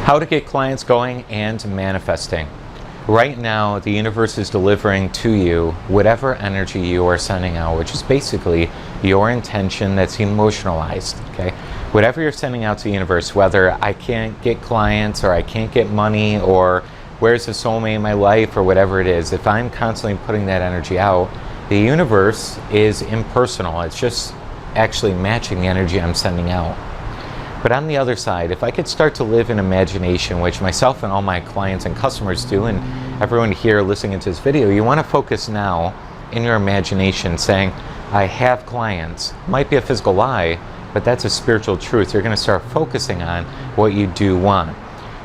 How to get clients going and manifesting. Right now, the universe is delivering to you whatever energy you are sending out, which is basically your intention that's emotionalized, okay? Whatever you're sending out to the universe, whether I can't get clients or I can't get money or where's the soulmate in my life or whatever it is, if I'm constantly putting that energy out, the universe is impersonal. It's just actually matching the energy I'm sending out. But on the other side, if I could start to live in imagination, which myself and all my clients and customers do, and everyone here listening to this video, you want to focus now in your imagination saying, I have clients. Might be a physical lie, but that's a spiritual truth. You're going to start focusing on what you do want.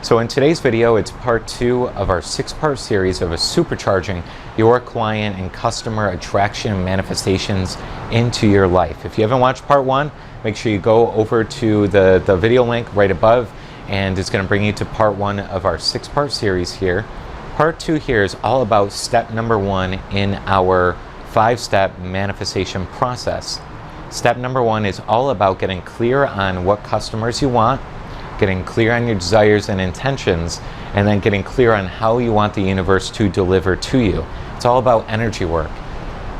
So in today's video, it's part 2 of our 6-part series of supercharging your client and customer attraction and manifestations into your life. If you haven't watched part 1, make sure you go over to the video link right above, and it's going to bring you to part 1 of our 6-part series here. Part 2 here is all about step number 1 in our 5-step manifestation process. Step number 1 is all about getting clear on what customers you want, getting clear on your desires and intentions, and then getting clear on how you want the universe to deliver to you. It's all about energy work.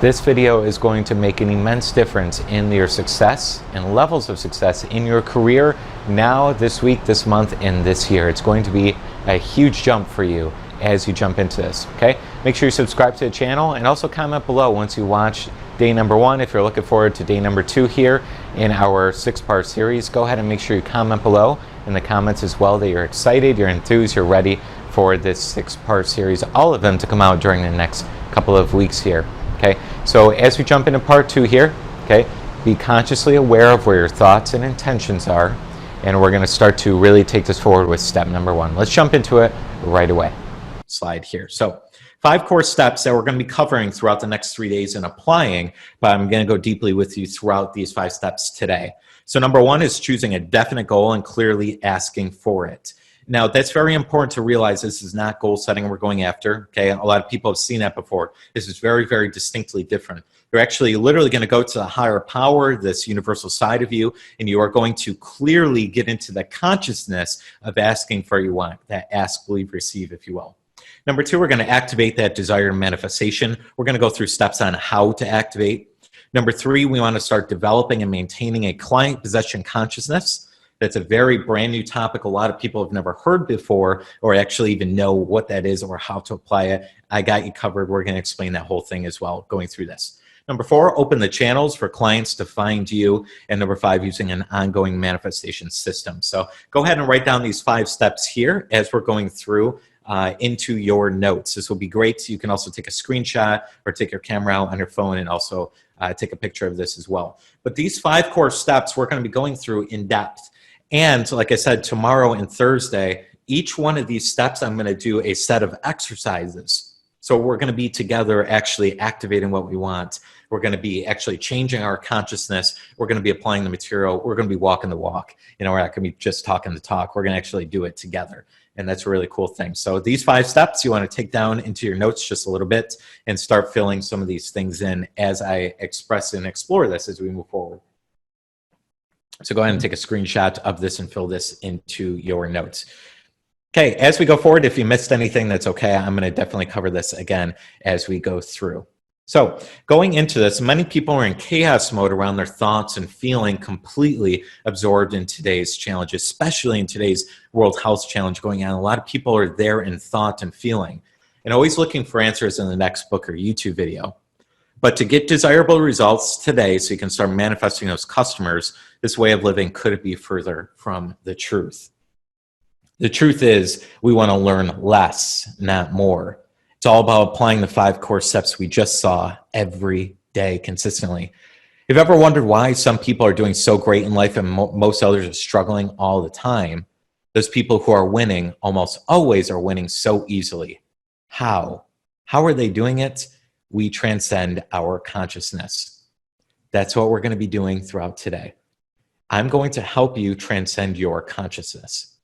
This video is going to make an immense difference in your success and levels of success in your career now, this week, this month, and this year. It's going to be a huge jump for you as you jump into this, okay? Make sure you subscribe to the channel and also comment below once you watch day number 1. If you're looking forward to day number 2 here in our 6-part series, go ahead and make sure you comment below in the comments as well that you're excited, you're enthused, you're ready for this 6-part series, all of them to come out during the next couple of weeks here. Okay, so as we jump into part 2 here, okay, be consciously aware of where your thoughts and intentions are, and we're going to start to really take this forward with step number 1. Let's jump into it right away. Slide here. So 5 core steps that we're going to be covering throughout the next 3 days and applying, but I'm going to go deeply with you throughout these 5 steps today. So number 1 is choosing a definite goal and clearly asking for it. Now, that's very important to realize. This is not goal setting we're going after, okay? A lot of people have seen that before. This is very, very distinctly different. You're actually literally going to go to the higher power, this universal side of you, and you are going to clearly get into the consciousness of asking for what you want, that ask, believe, receive, if you will. Number 2, we're going to activate that desired manifestation. We're going to go through steps on how to activate. Number 3, we want to start developing and maintaining a client possession consciousness. That's a very brand new topic a lot of people have never heard before or actually even know what that is or how to apply it. I got you covered. We're going to explain that whole thing as well going through this. Number 4, open the channels for clients to find you. And number 5, using an ongoing manifestation system. So go ahead and write down these 5 steps here as we're going through into your notes. This will be great. You can also take a screenshot or take your camera out on your phone and also take a picture of this as well. But these 5 core steps we're going to be going through in depth. And like I said, tomorrow and Thursday, each one of these steps, I'm going to do a set of exercises. So we're going to be together actually activating what we want. We're going to be actually changing our consciousness. We're going to be applying the material. We're going to be walking the walk. You know, we're not going to be just talking the talk. We're going to actually do it together. And that's a really cool thing. So these 5 steps you want to take down into your notes just a little bit and start filling some of these things in as I express and explore this as we move forward. So go ahead and take a screenshot of this and fill this into your notes. Okay, as we go forward, if you missed anything, that's okay. I'm going to definitely cover this again as we go through. So going into this, many people are in chaos mode around their thoughts and feeling completely absorbed in today's challenge, especially in today's World Health Challenge going on. A lot of people are there in thought and feeling and always looking for answers in the next book or YouTube video. But to get desirable results today so you can start manifesting those customers, this way of living couldn't be further from the truth. The truth is we want to learn less, not more. It's all about applying the 5 core steps we just saw every day consistently. If you ever wondered why some people are doing so great in life and most others are struggling all the time, those people who are winning almost always are winning so easily. How? How are they doing it? We transcend our consciousness. That's what we're going to be doing throughout today. I'm going to help you transcend your consciousness.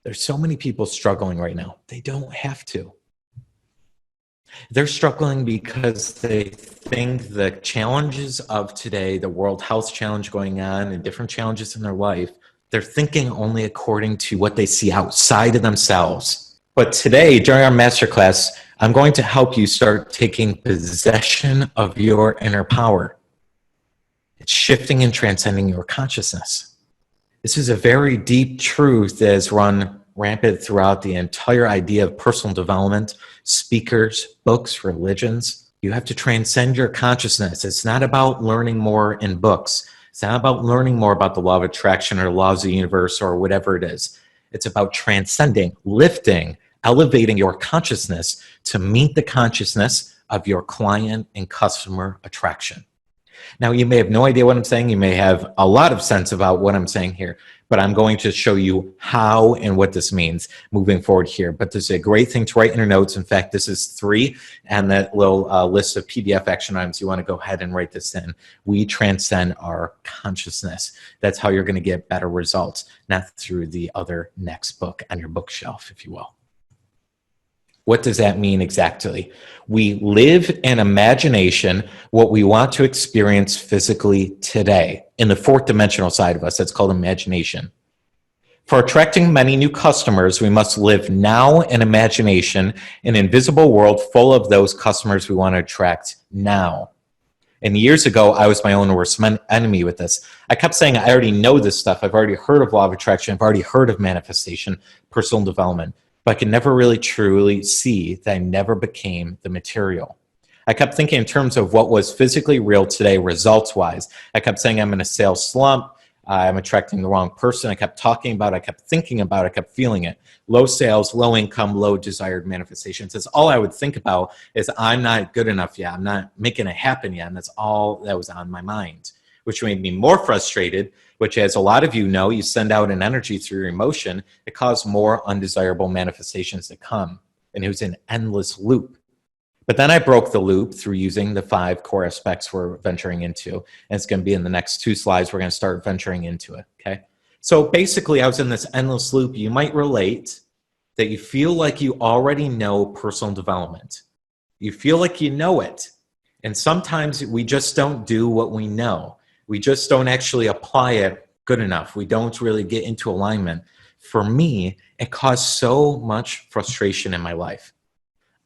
There's so many people struggling right now. They don't have to. They're struggling because they think the challenges of today, the World Health Challenge going on and different challenges in their life, They're thinking only according to what they see outside of themselves. But today, during our masterclass, I'm going to help you start taking possession of your inner power. It's shifting and transcending your consciousness. This is a very deep truth that has run rampant throughout the entire idea of personal development, speakers, books, religions. You have to transcend your consciousness. It's not about learning more in books. It's not about learning more about the law of attraction or the laws of the universe or whatever it is. It's about transcending, lifting, elevating your consciousness to meet the consciousness of your client and customer attraction. Now, you may have no idea what I'm saying. You may have a lot of sense about what I'm saying here, but I'm going to show you how and what this means moving forward here. But this is a great thing to write in your notes. In fact, this is 3, and that little list of PDF action items, you want to go ahead and write this in. We transcend our consciousness. That's how you're going to get better results, not through the other next book on your bookshelf, if you will. What does that mean exactly? We live in imagination what we want to experience physically today. In the 4th dimensional side of us, that's called imagination. For attracting many new customers, we must live now in imagination, an invisible world full of those customers we want to attract now. And years ago, I was my own worst enemy with this. I kept saying, I already know this stuff. I've already heard of law of attraction. I've already heard of manifestation, personal development. But I could never really truly see that I never became the material. I kept thinking in terms of what was physically real today, results-wise. I kept saying I'm in a sales slump. I'm attracting the wrong person. I kept talking about it. I kept thinking about it. I kept feeling it. Low sales, low income, low desired manifestations. That's all I would think about is I'm not good enough yet. I'm not making it happen yet. And that's all that was on my mind, which made me more frustrated, which, as a lot of you know, you send out an energy through your emotion. It caused more undesirable manifestations to come. And it was an endless loop. But then I broke the loop through using the 5 core aspects we're venturing into. And it's going to be in the next 2 slides. We're going to start venturing into it. Okay. So basically, I was in this endless loop. You might relate that you feel like you already know personal development. You feel like you know it. And sometimes we just don't do what we know. We just don't actually apply it good enough. We don't really get into alignment. For me, it caused so much frustration in my life.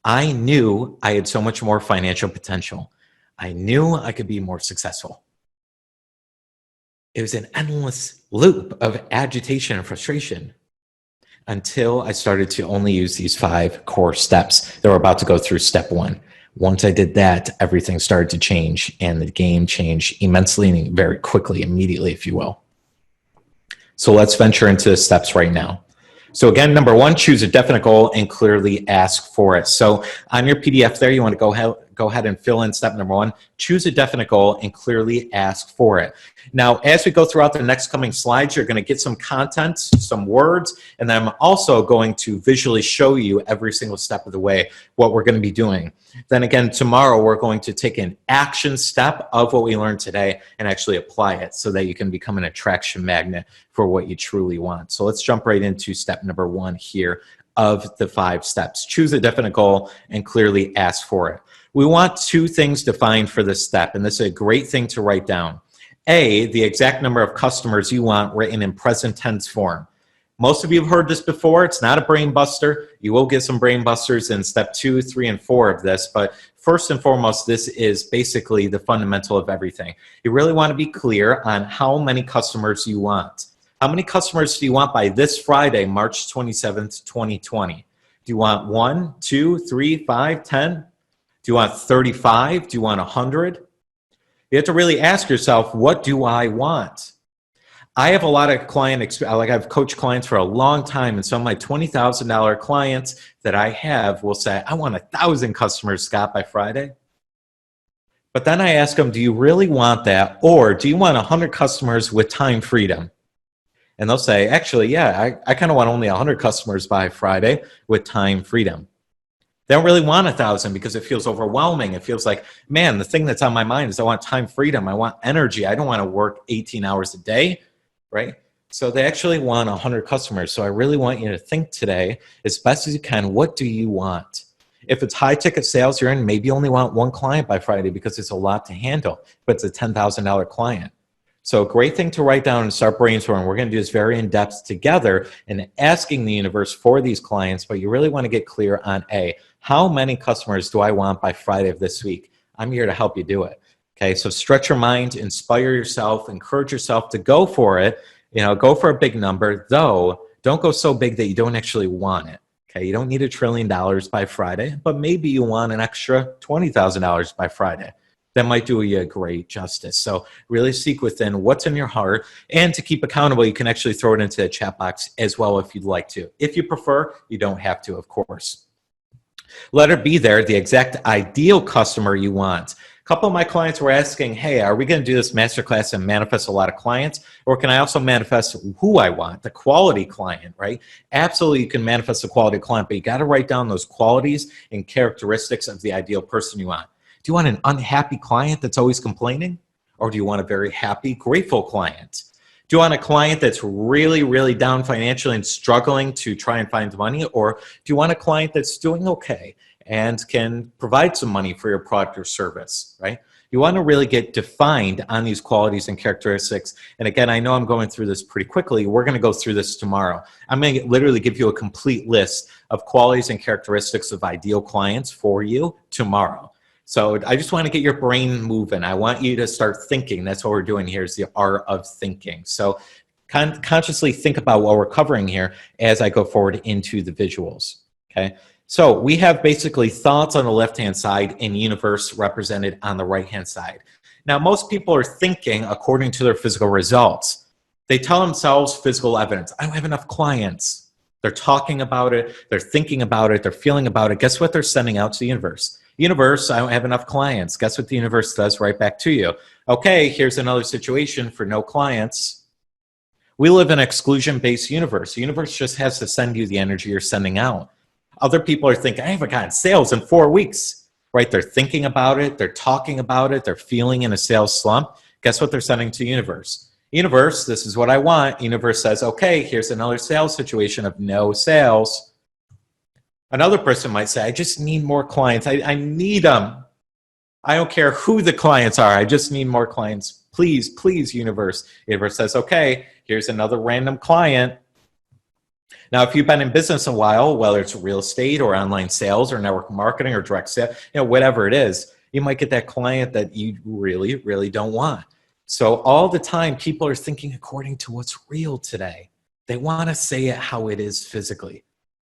I knew I had so much more financial potential. I knew I could be more successful. It was an endless loop of agitation and frustration until I started to only use these 5 core steps that we're about to go through. Step 1. Once I did that, everything started to change, and the game changed immensely and very quickly, immediately, if you will. So let's venture into the steps right now. So again, number 1, choose a definite goal and clearly ask for it. So on your PDF there, you want to go ahead and fill in step number 1. Choose a definite goal and clearly ask for it. Now, as we go throughout the next coming slides, you're going to get some content, some words, and then I'm also going to visually show you every single step of the way what we're going to be doing. Then again, tomorrow, we're going to take an action step of what we learned today and actually apply it so that you can become an attraction magnet for what you truly want. So let's jump right into step number 1 here of the 5 steps. Choose a definite goal and clearly ask for it. We want 2 things defined for this step, and this is a great thing to write down. A, the exact number of customers you want written in present tense form. Most of you have heard this before. It's not a brain buster. You will get some brain busters in step 2, 3, and 4 of this, but first and foremost, this is basically the fundamental of everything. You really want to be clear on how many customers you want. How many customers do you want by this Friday, March 27th, 2020? Do you want 1, 2, 3, 5, 10? Do you want 35? Do you want 100? You have to really ask yourself, what do I want? I have a lot of client experience. Like, I've coached clients for a long time, and some of my $20,000 clients that I have will say, I want 1,000 customers, Scott, by Friday. But then I ask them, do you really want that? Or do you want 100 customers with time freedom? And they'll say, actually, yeah, I kind of want only 100 customers by Friday with time freedom. They don't really want 1,000 because it feels overwhelming. It feels like, man, the thing that's on my mind is I want time freedom. I want energy. I don't want to work 18 hours a day, right? So they actually want 100 customers. So I really want you to think today, as best as you can, what do you want? If it's high ticket sales you're in, maybe you only want 1 client by Friday because it's a lot to handle, but it's a $10,000 client. So a great thing to write down and start brainstorming. We're going to do this very in depth together and asking the universe for these clients, but you really want to get clear on how many customers do I want by Friday of this week? I'm here to help you do it. Okay, so stretch your mind, inspire yourself, encourage yourself to go for it. Go for a big number, though don't go so big that you don't actually want it. Okay, you don't need $1 trillion by Friday, but maybe you want an extra $20,000 by Friday. That might do you a great justice. So really seek within what's in your heart, and to keep accountable, you can actually throw it into the chat box as well if you'd like to. If you prefer, you don't have to, of course. Let it be there, the exact ideal customer you want. A couple of my clients were asking, hey, are we going to do this masterclass and manifest a lot of clients? Or can I also manifest who I want, the quality client, right? Absolutely, you can manifest the quality client, but you got to write down those qualities and characteristics of the ideal person you want. Do you want an unhappy client that's always complaining? Or do you want a very happy, grateful client? Do you want a client that's really, really down financially and struggling to try and find money? Or do you want a client that's doing okay and can provide some money for your product or service, right? You want to really get defined on these qualities and characteristics. And again, I know I'm going through this pretty quickly. We're going to go through this tomorrow. I'm going to literally give you a complete list of qualities and characteristics of ideal clients for you tomorrow. So I just want to get your brain moving. I want you to start thinking. That's what we're doing here, is the art of thinking. So consciously think about what we're covering here as I go forward into the visuals, okay? So we have basically thoughts on the left-hand side and universe represented on the right-hand side. Now, most people are thinking according to their physical results. They tell themselves physical evidence. I don't have enough clients. They're talking about it. They're thinking about it. They're feeling about it. Guess what they're sending out to the universe? Universe, I don't have enough clients. Guess what the universe does right back to you? Okay, here's another situation for no clients. We live in an exclusion-based universe. The universe just has to send you the energy you're sending out. Other people are thinking, I haven't gotten sales in 4 weeks, right? They're thinking about it. They're talking about it. They're feeling in a sales slump. Guess what they're sending to the universe? Universe, this is what I want. Universe says, okay, here's another sales situation of no sales. Another person might say, I just need more clients. I need them. I don't care who the clients are. I just need more clients. Please, please, universe. Universe says, okay, here's another random client. Now, if you've been in business a while, whether it's real estate or online sales or network marketing or direct sale, whatever it is, you might get that client that you really, really don't want. So all the time, people are thinking according to what's real today. They want to say it how it is physically.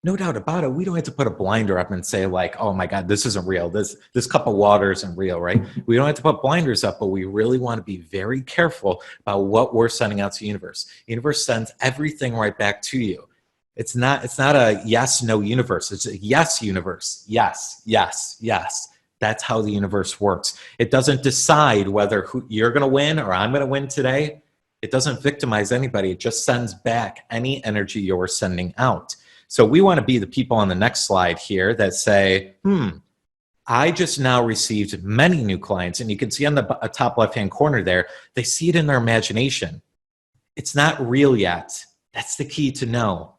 No doubt about it. We don't have to put a blinder up and say like, oh my God, this isn't real. This cup of water isn't real, right? We don't have to put blinders up, but we really want to be very careful about what we're sending out to the universe. The universe sends everything right back to you. It's not a yes, no universe. It's a yes universe. Yes, yes, yes. That's how the universe works. It doesn't decide whether you're going to win or I'm going to win today. It doesn't victimize anybody. It just sends back any energy you're sending out. So we want to be the people on the next slide here that say, I just now received many new clients. And you can see on the top left-hand corner there, they see it in their imagination. It's not real yet. That's the key to know.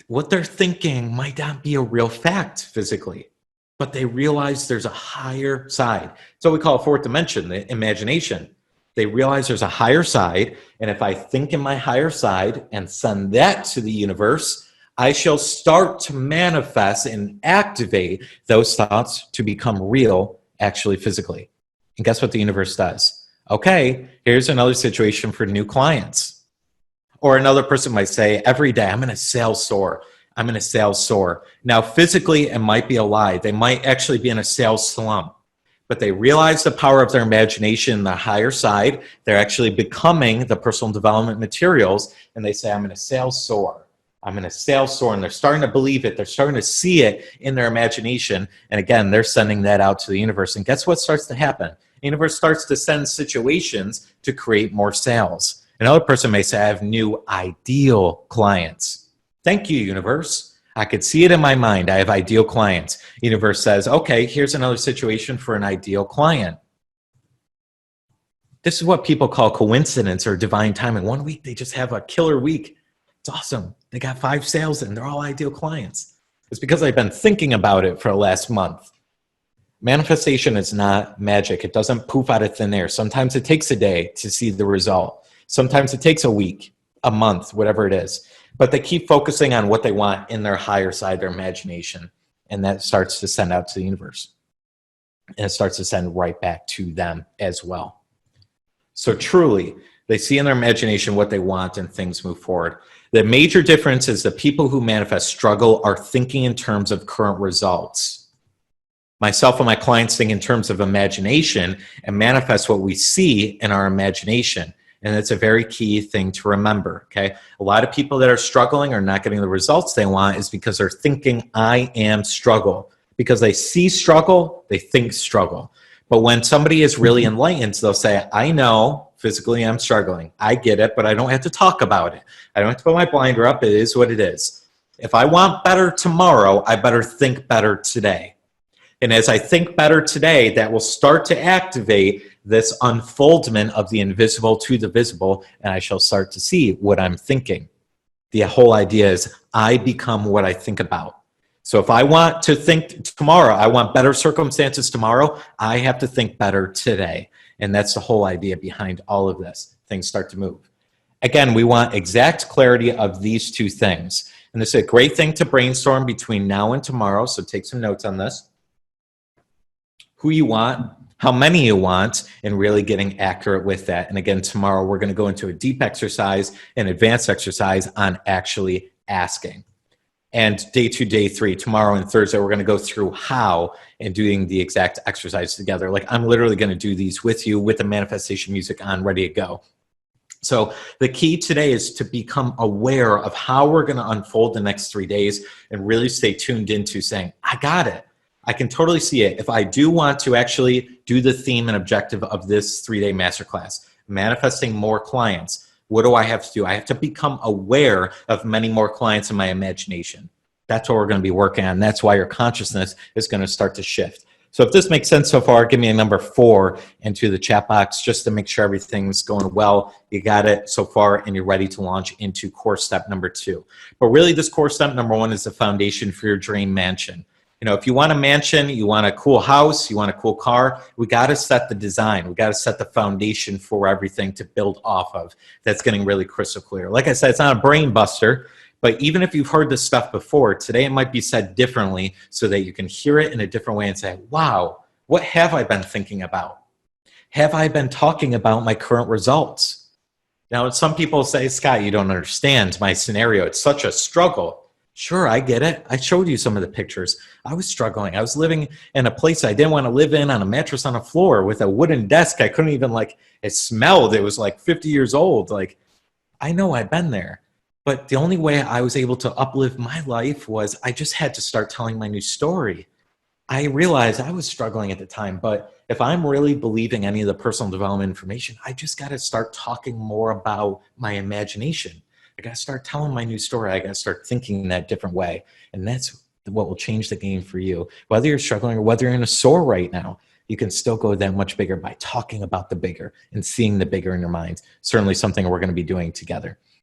What they're thinking might not be a real fact physically, but they realize there's a higher side. So we call it fourth dimension, the imagination. They realize there's a higher side. And if I think in my higher side and send that to the universe, I shall start to manifest and activate those thoughts to become real, actually physically. And guess what the universe does? Okay, here's another situation for new clients. Or another person might say, every day I'm in a sales soar. I'm in a sales soar. Now, physically, it might be a lie. They might actually be in a sales slump. But they realize the power of their imagination, the higher side. They're actually becoming the personal development materials. And they say, I'm in a sales soar. I'm in a sales soar, and they're starting to believe it. They're starting to see it in their imagination. And again, they're sending that out to the universe. And guess what starts to happen? The universe starts to send situations to create more sales. Another person may say, I have new ideal clients. Thank you, universe. I could see it in my mind. I have ideal clients. Universe says, okay, here's another situation for an ideal client. This is what people call coincidence or divine timing. 1 week, they just have a killer week. It's awesome. They got 5 sales and they're all ideal clients. It's because I've been thinking about it for the last month. Manifestation is not magic. It doesn't poof out of thin air. Sometimes it takes a day to see the result. Sometimes it takes a week, a month, whatever it is. But they keep focusing on what they want in their higher side, their imagination. And that starts to send out to the universe. And it starts to send right back to them as well. So truly, they see in their imagination what they want and things move forward. The major difference is the people who manifest struggle are thinking in terms of current results. Myself and my clients think in terms of imagination and manifest what we see in our imagination. And that's a very key thing to remember, okay? A lot of people that are struggling or not getting the results they want is because they're thinking, I am struggle. Because they see struggle, they think struggle. But when somebody is really enlightened, they'll say, I know physically I'm struggling. I get it, but I don't have to talk about it. I don't have to put my blinder up. It is what it is. If I want better tomorrow, I better think better today. And as I think better today, that will start to activate this unfoldment of the invisible to the visible, and I shall start to see what I'm thinking. The whole idea is I become what I think about. So if I want to think tomorrow, I want better circumstances tomorrow, I have to think better today. And that's the whole idea behind all of this. Things start to move. Again, we want exact clarity of these two things. And this is a great thing to brainstorm between now and tomorrow, so take some notes on this. Who you want, how many you want, and really getting accurate with that. And again, tomorrow we're going to go into a deep exercise, an advanced exercise on actually asking. And day 2, day 3, tomorrow and Thursday, we're going to go through how and doing the exact exercise together. Like I'm literally going to do these with you with the manifestation music on, ready to go. So the key today is to become aware of how we're going to unfold the next 3 days and really stay tuned into saying, I got it. I can totally see it. If I do want to actually do the theme and objective of this 3-day masterclass, manifesting more clients, what do I have to do? I have to become aware of many more clients in my imagination. That's what we're going to be working on. That's why your consciousness is going to start to shift. So if this makes sense so far, give me a number 4 into the chat box just to make sure everything's going well. You got it so far and you're ready to launch into core step number 2. But really this core step number 1 is the foundation for your dream mansion. You know, if you want a mansion, you want a cool house, you want a cool car, we got to set the design. We got to set the foundation for everything to build off of. That's getting really crystal clear. Like I said, it's not a brain buster, but even if you've heard this stuff before, today it might be said differently so that you can hear it in a different way and say, wow, what have I been thinking about? Have I been talking about my current results? Now, some people say, Scott, you don't understand my scenario. It's such a struggle. Sure, I get it. I showed you some of the pictures. I was struggling. I was living in a place I didn't want to live in, on a mattress on a floor with a wooden desk. I couldn't even, like, it smelled. It was like 50 years old. Like, I know I've been there. But the only way I was able to uplift my life was I just had to start telling my new story. I realized I was struggling at the time, but if I'm really believing any of the personal development information, I just got to start talking more about my imagination. I got to start telling my new story. I got to start thinking in that different way. And that's what will change the game for you. Whether you're struggling or whether you're in a sore right now, you can still go that much bigger by talking about the bigger and seeing the bigger in your mind. Certainly something we're going to be doing together.